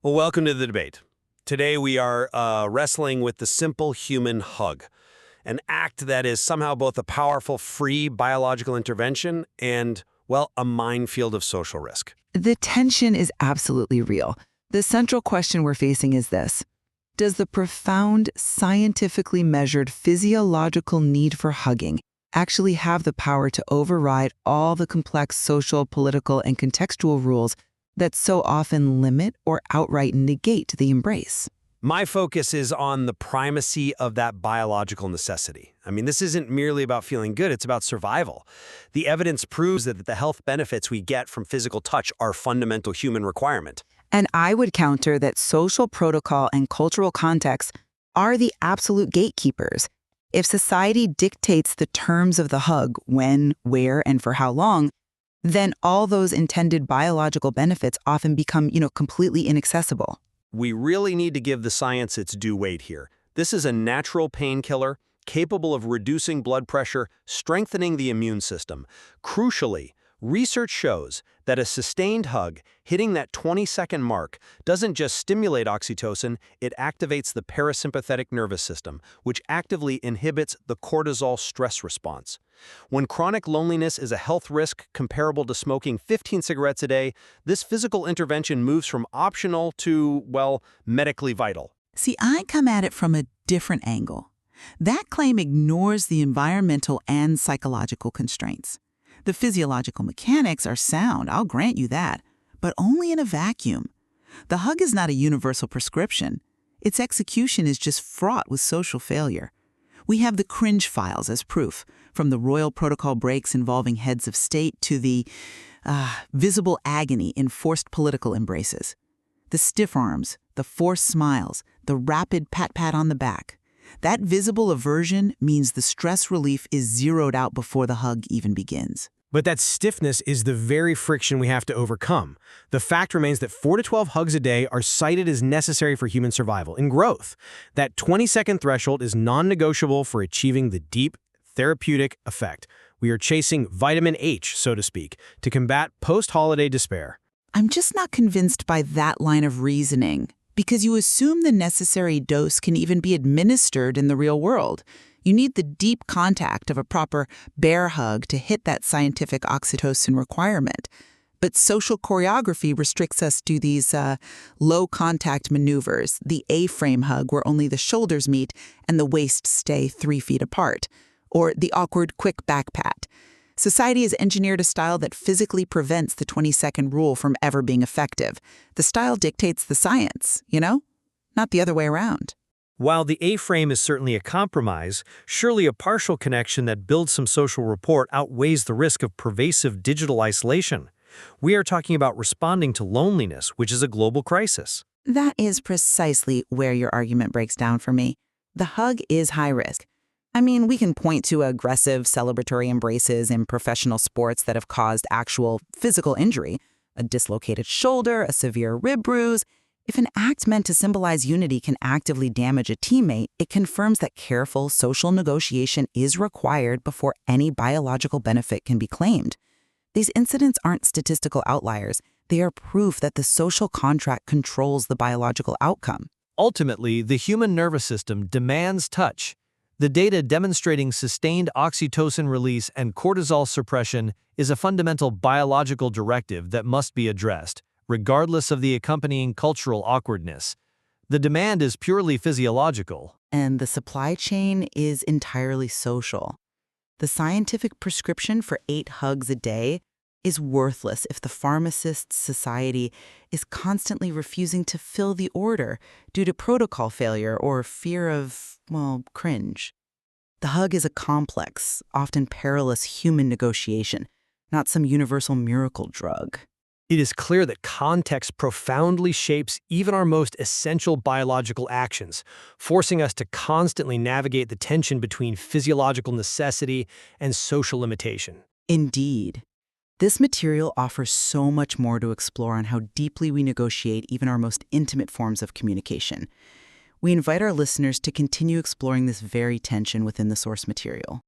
Well, welcome to the debate. Today we are wrestling with the simple human hug, an act that is somehow both a powerful, free biological intervention and, well, a minefield of social risk. The tension is absolutely real. The central question we're facing is this: does the profound, scientifically measured physiological need for hugging actually have the power to override all the complex social, political, and contextual rules that so often limit or outright negate the embrace? My focus is on the primacy of that biological necessity. I mean, this isn't merely about feeling good, it's about survival. The evidence proves that the health benefits we get from physical touch are a fundamental human requirement. And I would counter that social protocol and cultural context are the absolute gatekeepers. If society dictates the terms of the hug, when, where, and for how long, then all those intended biological benefits often become, completely inaccessible. We really need to give the science its due weight here. This is a natural painkiller capable of reducing blood pressure, strengthening the immune system. Crucially, research shows that a sustained hug, hitting that 20-second mark, doesn't just stimulate oxytocin, it activates the parasympathetic nervous system, which actively inhibits the cortisol stress response. When chronic loneliness is a health risk comparable to smoking 15 cigarettes a day, this physical intervention moves from optional to, well, medically vital. See, I come at it from a different angle. That claim ignores the environmental and psychological constraints. The physiological mechanics are sound, I'll grant you that, but only in a vacuum. The hug is not a universal prescription. Its execution is just fraught with social failure. We have the Cringe files as proof, from the royal protocol breaks involving heads of state to the visible agony in forced political embraces. The stiff arms, the forced smiles, the rapid pat-pat on the back. That visible aversion means the stress relief is zeroed out before the hug even begins. But that stiffness is the very friction we have to overcome. The fact remains that 4 to 12 hugs a day are cited as necessary for human survival and growth. That 20-second threshold is non-negotiable for achieving the deep, therapeutic effect. We are chasing vitamin H, so to speak, to combat post-holiday despair. I'm just not convinced by that line of reasoning, because you assume the necessary dose can even be administered in the real world. You need the deep contact of a proper bear hug to hit that scientific oxytocin requirement. But social choreography restricts us to these low-contact maneuvers, the A-frame hug where only the shoulders meet and the waist stay 3 feet apart, or the awkward quick back pat. Society has engineered a style that physically prevents the 20-second rule from ever being effective. The style dictates the science, not the other way around. While the A-frame is certainly a compromise, surely a partial connection that builds some social rapport outweighs the risk of pervasive digital isolation. We are talking about responding to loneliness, which is a global crisis. That is precisely where your argument breaks down for me. The hug is high risk. I mean, we can point to aggressive celebratory embraces in professional sports that have caused actual physical injury, a dislocated shoulder, a severe rib bruise. If an act meant to symbolize unity can actively damage a teammate, it confirms that careful social negotiation is required before any biological benefit can be claimed. These incidents aren't statistical outliers. They are proof that the social contract controls the biological outcome. Ultimately, the human nervous system demands touch. The data demonstrating sustained oxytocin release and cortisol suppression is a fundamental biological directive that must be addressed, regardless of the accompanying cultural awkwardness. The demand is purely physiological. And the supply chain is entirely social. The scientific prescription for 8 hugs a day is worthless if the pharmacist's society is constantly refusing to fill the order due to protocol failure or fear of, cringe. The hug is a complex, often perilous human negotiation, not some universal miracle drug. It is clear that context profoundly shapes even our most essential biological actions, forcing us to constantly navigate the tension between physiological necessity and social limitation. Indeed. This material offers so much more to explore on how deeply we negotiate even our most intimate forms of communication. We invite our listeners to continue exploring this very tension within the source material.